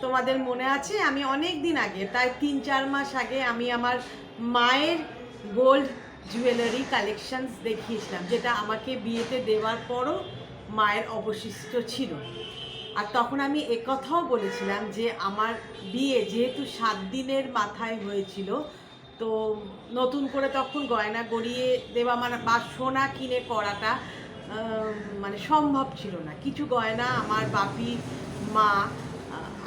তোমাদের মনে আছে আমি অনেক দিন আগে প্রায় 3-4 মাস আগে আমি আমার মায়ের গোল্ড জুয়েলারি কালেকশনস দেখিয়েছিলাম, যেটা আমাকে বিয়েতে দেওয়ার পরও মায়ের অবশিষ্ট ছিল। আর তখন আমি একথাও বলেছিলাম যে আমার বিয়ে যেহেতু 7 দিনের মাথায় হয়েছিল, তো নতুন করে তখন গয়না গড়িয়ে দেওয়া মানে বা সোনা কিনে করাটা মানে সম্ভব ছিল না। কিছু গয়না আমার বাপি মা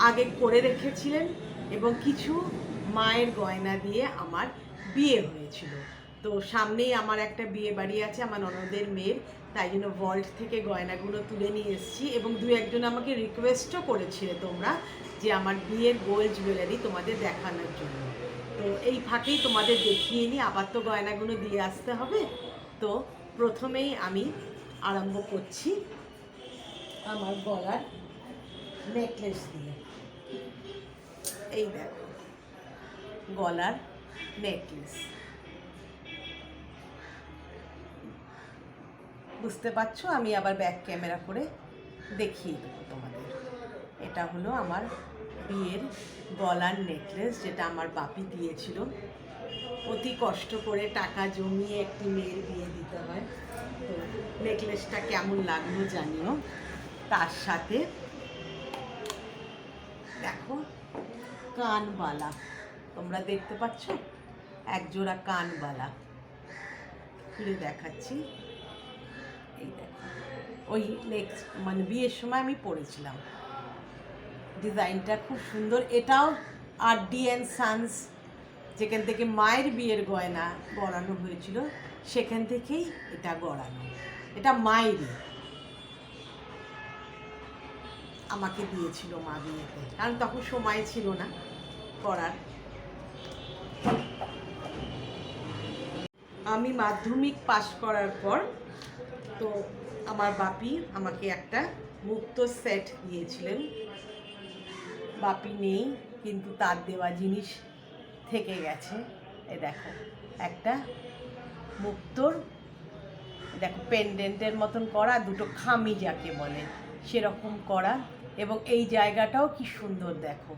আগে করে রেখেছিলেন এবং কিছু মায়ের গয়না দিয়ে আমার বিয়ে হয়েছিল। তো সামনেই আমার একটা বিয়ে বাড়ি আছে আমার ননদের মেয়ের, তাই জন্য ভল্ট থেকে গয়নাগুলো তুলে নিয়ে এসেছি এবং দু একজন আমাকে রিকোয়েস্টও করেছিলে তোমরা যে আমার বিয়ের গোল্ড জুয়েলারি তোমাদের দেখানোর জন্য। তো এই ফাঁকেই তোমাদের দেখিয়ে নিই, আবার তো গয়নাগুলো দিয়ে আসতে হবে। তো প্রথমেই আমি আরম্ভ করছি আমার গলার নেকলেস দিয়ে। এই দেখো গলার নেকলেস, বুঝতে পারছো? আমি আবার ব্যাক ক্যামেরা করে দেখিয়ে দেবো তোমাদের। এটা হলো আমার বিয়ের গলার নেকলেস, যেটা আমার বাপি দিয়েছিল। অতি কষ্ট করে টাকা জমিয়ে একটি মেয়ের বিয়ে দিতে হয়। তো নেকলেসটা কেমন লাগলো জানিও। তার সাথে দেখো কানবালা, তোমরা দেখতে পাচ্ছ একজোড়া কানবালা, খুলে দেখাচ্ছি। এই দেখো, ওই নেক্সট মানে বিয়ের সময় আমি পরেছিলাম। ডিজাইনটা খুব সুন্দর। এটাও আর.ডি. অ্যান্ড সান্স, যেখান থেকে মায়ের বিয়ের গয়না গড়ানো হয়েছিল সেখান থেকেই এটা গড়ানো। এটা মায়েরই, আমাকে দিয়েছিল মা বিয়েতে, কারণ তখন সময় ছিল না করার। আমি মাধ্যমিক পাশ করার পর তো আমার বাপি আমাকে একটা মুক্ত সেট দিয়েছিলেন। বাপি নেই, কিন্তু তার দেওয়া জিনিস থেকে গেছে। এ দেখো একটা মুক্তোর, দেখো পেন্ডেন্টের মতন করা, দুটো খামি যাকে বলে সেরকম করা, এবং এই জায়গাটাও কি সুন্দর দেখো।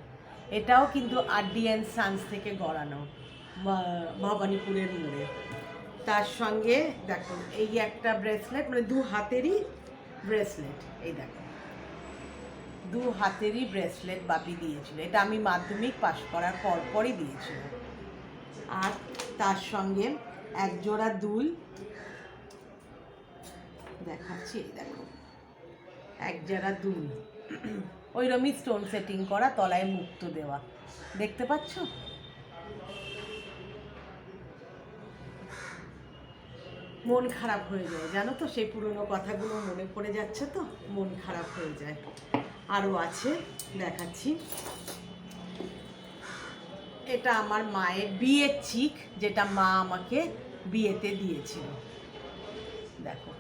এটাও কিন্তু আর.ডি. অ্যান্ড সান্স থেকে গড়ানো, ভবানীপুরের মোড়ে। তার সঙ্গে দেখো এই একটা ব্রেসলেট, মানে দু হাতেরই ব্রেসলেট। এই দেখো দু হাতেরই ব্রেসলেট বাপি দিয়েছিল। এটা আমি মাধ্যমিক পাশ করার পরপরই দিয়েছিল। আর তার সঙ্গে এক জোড়া দুল দেখাচ্ছি, দেখো এক জোড়া দুল, ওইরকমই স্টোন সেটিং করা, তলায় মুক্ত দেওয়া, দেখতে পাচ্ছ? মন খারাপ হয়ে যায় জানো তো, সেই পুরনো কথাগুলো মনে পড়ে যাচ্ছে তো মন খারাপ হয়ে যায়। আরও আছে, দেখাচ্ছি। এটা আমার মায়ের বিয়ের চিক, যেটা মা আমাকে বিয়েতে দিয়েছিল। দেখো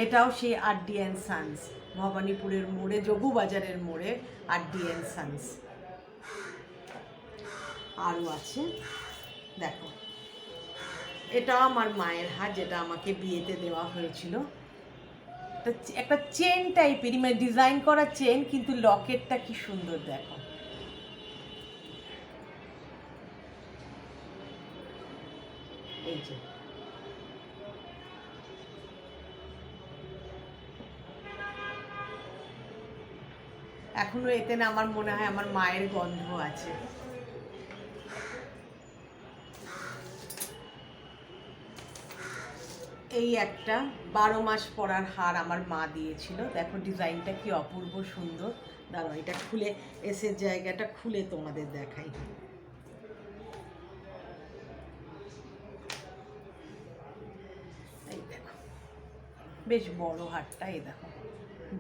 এটাও সেই আর.ডি. অ্যান্ড সান্স, ভবানীপুরের মোড়ে, যোগুবাজারের মোড়ে আর.ডি. And Sans. আরও আছে, দেখো এটাও আমার মায়ের হার, যেটা আমাকে বিয়েতে দেওয়া হয়েছিল। একটা চেন টাইপেরই, মানে ডিজাইন করা চেন, কিন্তু লকেটটা কি সুন্দর দেখো। এই যে এখনো এতে না আমার মনে হয় আমার মায়ের গন্ধ আছে। এই একটা 12 মাস পরার হার আমার মা দিয়েছিল। দেখো ডিজাইনটা কি অপূর্ব সুন্দর। দাঁড়াও এটা খুলে, এসের জায়গাটা খুলে তোমাদের দেখাই। এই দেখো বেশ বড় হারটা। এই দেখো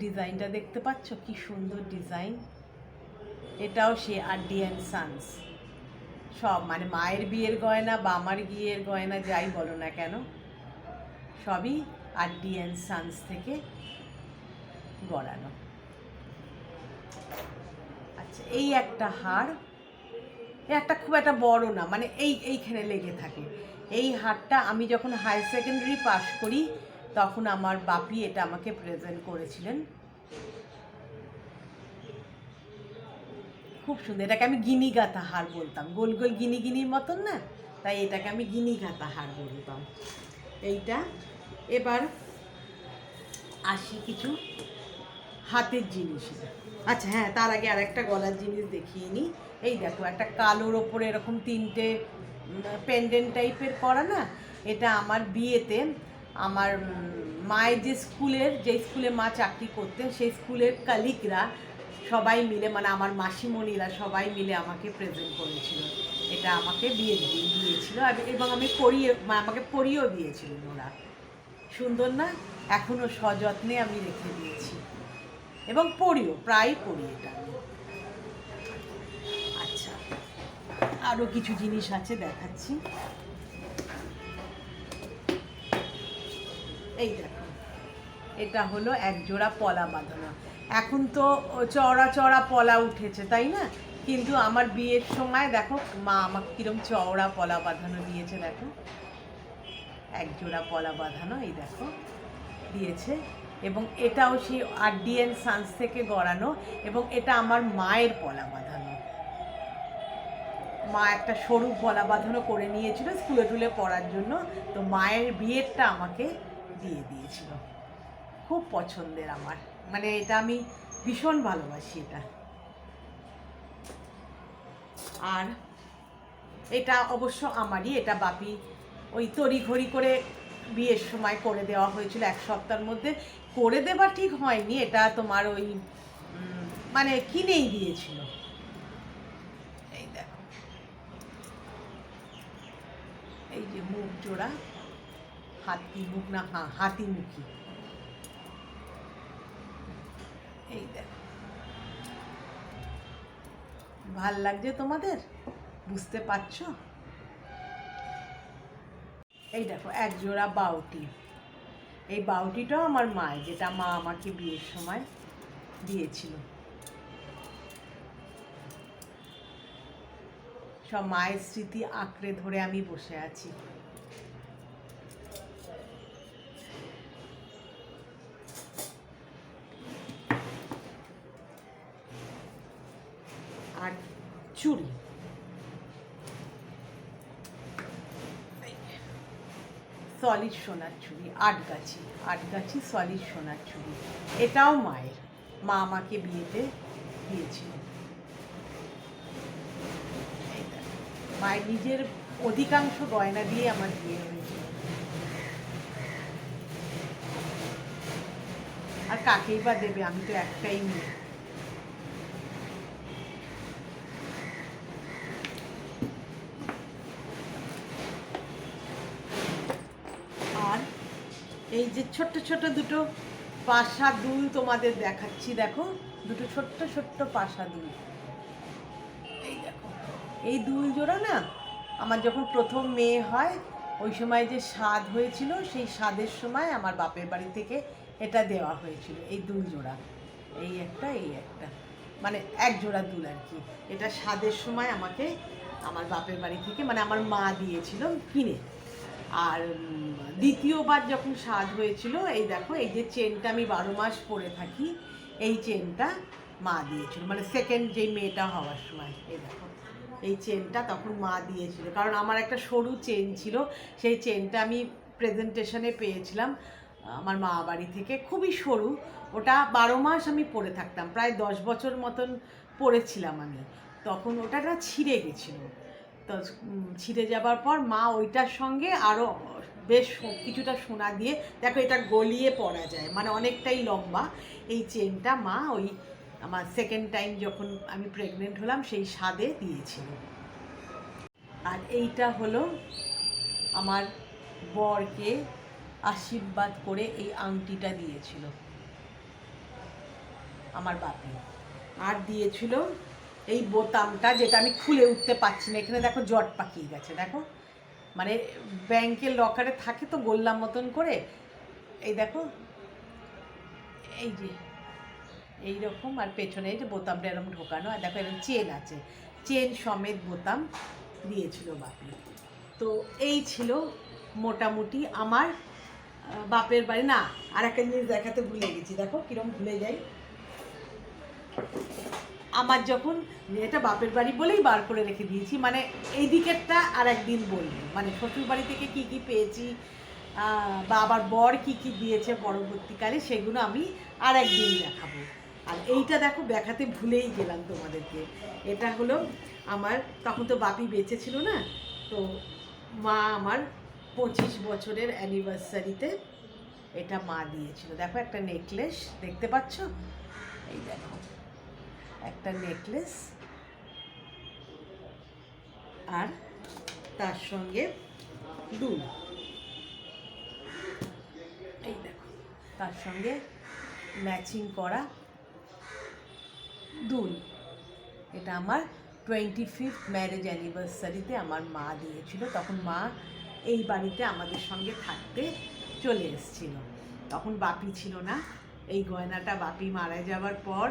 ডিজাইনটা দেখতে পাচ্ছ কি সুন্দর ডিজাইন। এটাও সে আর.ডি. And Sans. সব মানে মায়ের বিয়ের গয়না বা আমার বিয়ের গয়না যাই বলো না কেন, সবই আর.ডি. অ্যান্ড সান্স থেকে গড়ানো। আচ্ছা এই একটা হার, একটা খুব একটা বড় না, মানে এইখানে লেগে থাকে। এই হারটা আমি যখন হায়ার সেকেন্ডারি পাস করি তখন আমার বাপি এটা আমাকে প্রেজেন্ট করেছিলেন। খুব সুন্দর। এটাকে আমি গিনি গাঁথা হার বলতাম, গোল গোল গিনি গিনির মতন না, তাই এটাকে আমি গিনি গাঁথা হার বলতাম। এইটা এবার আসি কিছু হাতের জিনিস। আচ্ছা হ্যাঁ, তার আগে আর একটা গলার জিনিস দেখিয়ে নিই। এই দেখো, একটা কালোর ওপরে এরকম 3টে পেন্ডেন্ট টাইপের করা না, এটা আমার বিয়েতে আমার মায়ের যে স্কুলে মা চাকরি করতেন, সেই স্কুলের কালিকরা সবাই মিলে, মানে আমার মাসিমণিরা সবাই মিলে আমাকে প্রেজেন্ট করেছিল। এটা আমাকে বিয়ের দিন দিয়েছিল এবং আমাকে পরিয়েও দিয়েছিলেন ওরা। সুন্দর না? এখনও সযত্নে আমি রেখে দিয়েছি এবং প্রায় পড়ি এটা। আচ্ছা, আরও কিছু জিনিস আছে, দেখাচ্ছি। এই দেখো, এটা হলো এক জোড়া পলা বাঁধানো। এখন তো চওড়া চওড়া পলা উঠেছে, তাই না? কিন্তু আমার বিয়ের সময় দেখো মা আমাকে কিরম চওড়া পলা বাঁধানো দিয়েছে। দেখো, এক জোড়া পলা বাঁধানো, এই দেখো দিয়েছে। এবং এটাও সেই আর.ডি.এন. সান্স থেকে গড়ানো, এবং এটা আমার মায়ের পলা বাঁধানো। মা একটা সরু পলা বাঁধানো করে নিয়েছিল স্কুলে টুলে পড়ার জন্য, তো মায়ের বিয়েরটা আমাকে দিয়ে দিয়েছিল। খুব পছন্দের আমার, মানে এটা আমি ভীষণ ভালোবাসি এটা। আর এটা অবশ্য আমারই, এটা বাপি ওই তড়িঘড়ি করে বিয়ের সময় করে দেওয়া হয়েছিল, 1 সপ্তাহের মধ্যে। করে দেওয়া ঠিক হয়নি, এটা তোমার ওই মানে কিনেই দিয়েছিল। এই দেখো, এই যে মুখ জোড়া, হাতি মুখ না, হাতিমুখী। এই দেখো, ভাল লাগছে তোমাদের? বুঝতে পারছো? এই দেখো, এক জোড়া বাউটি। এই বাউটিটাও আমার মায়ের, যেটা মা আমাকে বিয়ের সময় দিয়েছিল। সব মায়ের স্মৃতি আঁকড়ে ধরে আমি বসে আছি। আর চুড়ি, সলিড সোনার চুড়ি, 8 গাছি সলিড সোনার চুড়ি। এটাও মায়ের, মা আমাকে বিয়েতে দিয়েছিল। মায়ের নিজের অধিকাংশ গয়না দিয়ে আমার বিয়ে হয়েছিল। আর কাকেই বা দেবে, আমি তো একটাই মেয়ে। আর এই যে ছোট্ট ছোট্ট দুটো পাশা দুল তোমাদের দেখাচ্ছি, দেখো, দুটো ছোট্ট ছোট্ট পাশা দুল। এই দেখো, এই দুল জোড়া না, আমার যখন প্রথম মেয়ে হয় ওই সময় যে স্বাদ হয়েছিল, সেই স্বাদের সময় আমার বাপের বাড়ি থেকে এটা দেওয়া হয়েছিল, এই দুল জোড়া। এই একটা, মানে এক জোড়া দুল আর কি। এটা স্বাদের সময় আমাকে আমার বাপের বাড়ি থেকে, মানে আমার মা দিয়েছিল কিনে। আর দ্বিতীয়বার যখন স্বাদ হয়েছিল, এই দেখো, এই যে চেনটা আমি 12 মাস পরে থাকি, এই চেনটা মা দিয়েছিল, মানে সেকেন্ড যেই মেয়েটা হওয়ার সময়। এই দেখো, এই চেনটা তখন মা দিয়েছিল, কারণ আমার একটা সরু চেন ছিল, সেই চেনটা আমি প্রেজেন্টেশনে পেয়েছিলাম আমার মা বাড়ি থেকে, খুবই সরু। ওটা 12 মাস আমি পরে থাকতাম, প্রায় 10 বছর মতন পরেছিলাম আমি। তখন ওটা ছিঁড়ে গেছিলো, তো ছিঁড়ে যাবার পর মা ওইটার সঙ্গে আরও বেশ কিছুটা সোনা দিয়ে, দেখো এটা গলিয়ে পরা যায়, মানে অনেকটাই লম্বা। এই চেনটা মা ওই আমার সেকেন্ড টাইম যখন আমি প্রেগনেন্ট হলাম সেই স্বাদে দিয়েছিল। আর এইটা হলো আমার বরকে আশীর্বাদ করে এই আংটিটা দিয়েছিল আমার বাপি। আর দিয়েছিল এই বোতামটা, যেটা আমি খুলে উঠতে পারছি না। এখানে দেখো জট পাকিয়ে গেছে, দেখো, মানে ব্যাংকের লকারে থাকে তো গোল্লার মতন করে। এই দেখো, এই যে এইরকম, আর পেছনে এই যে বোতামটা এরকম ঢোকানো, আর দেখো এরকম চেন আছে, চেন সমেত বোতাম দিয়েছিল বাপি। তো এই ছিল মোটামুটি আমার বাপের বাড়ি। না, আর একটা জিনিস দেখাতে ভুলে গেছি, দেখো কিরম ভুলে যাই। আমার যখন এটা বাপের বাড়ি বলেই বার করে রেখে দিয়েছি, মানে এই দিকেরটা আর একদিন বলবো, মানে শ্বশুর বাড়ি থেকে কী কী পেয়েছি বা আবার বর কী কী দিয়েছে পরবর্তীকালে সেগুলো আমি আর একদিন দেখাবো। আর এইটা দেখো দেখাতে ভুলেই গেলাম তোমাদেরকে, এটা হলো আমার, তখন তো বাপি বেঁচে ছিল না, তো মা আমার 25 বছরের অ্যানিভার্সারিতে এটা মা দিয়েছিল। দেখো একটা নেকলেস দেখতে পাচ্ছ, এই দেখো একটা নেকলেস, আর তার সঙ্গে দুল, এই দেখো তার সঙ্গে ম্যাচিং করা দুল। এটা আমার 25th ম্যারেজ অ্যানিভার্সারিতে আমার মা দিয়েছিল। তখন মা এই বাড়িতে আমাদের সঙ্গে থাকতে চলে এসেছিল, তখন বাপি ছিল না। এই গয়নাটা বাপি মারা যাওয়ার পর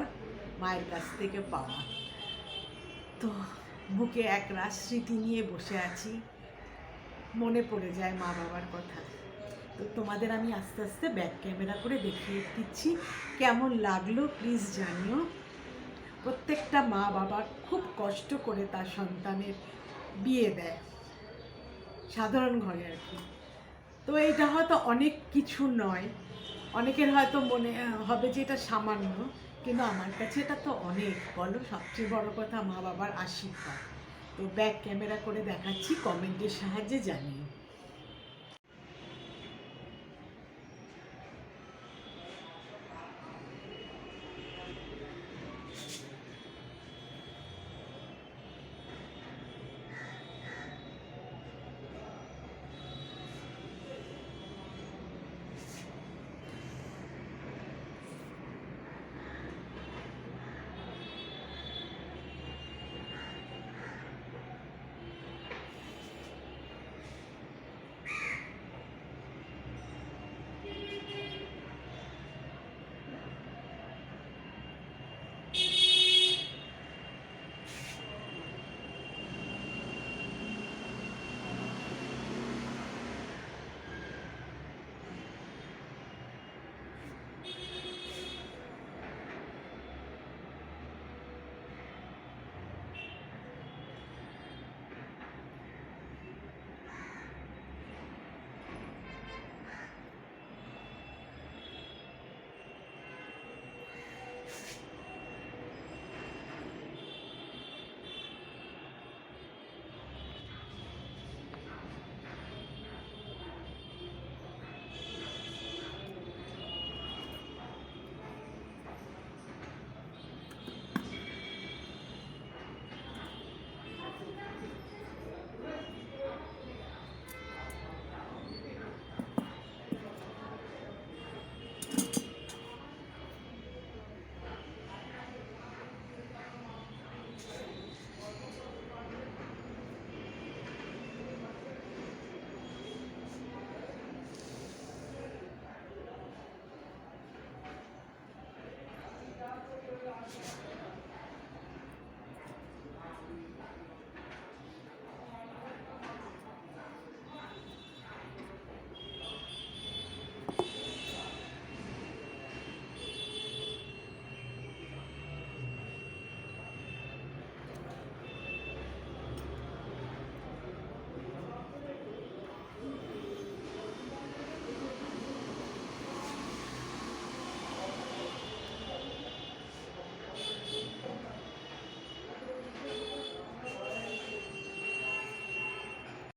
মায়ের কাছ থেকে পাওয়া। তো বুকে এক রাস স্মৃতি নিয়ে বসে আছি, মনে পড়ে যায় মা বাবার কথা। তো তোমাদের আমি আস্তে আস্তে ব্যাক ক্যামেরা করে দেখিয়ে দিচ্ছি, কেমন লাগলো প্লিজ জানিও। প্রত্যেকটা মা বাবা খুব কষ্ট করে তার সন্তানের বিয়ে দেয়, সাধারণ ঘরে আর কি। তো এইটা হয়তো অনেক কিছু নয়, অনেকের হয়তো মনে হবে যে এটা সামান্য, কিন্তু আমার কাছে এটা তো অনেক, বলো। সবচেয়ে বড় কথা মা বাবার আশীর্বাদ। তো ব্যাক ক্যামেরা করে দেখাচ্ছি, কমেন্টের সাহায্যে জানিও।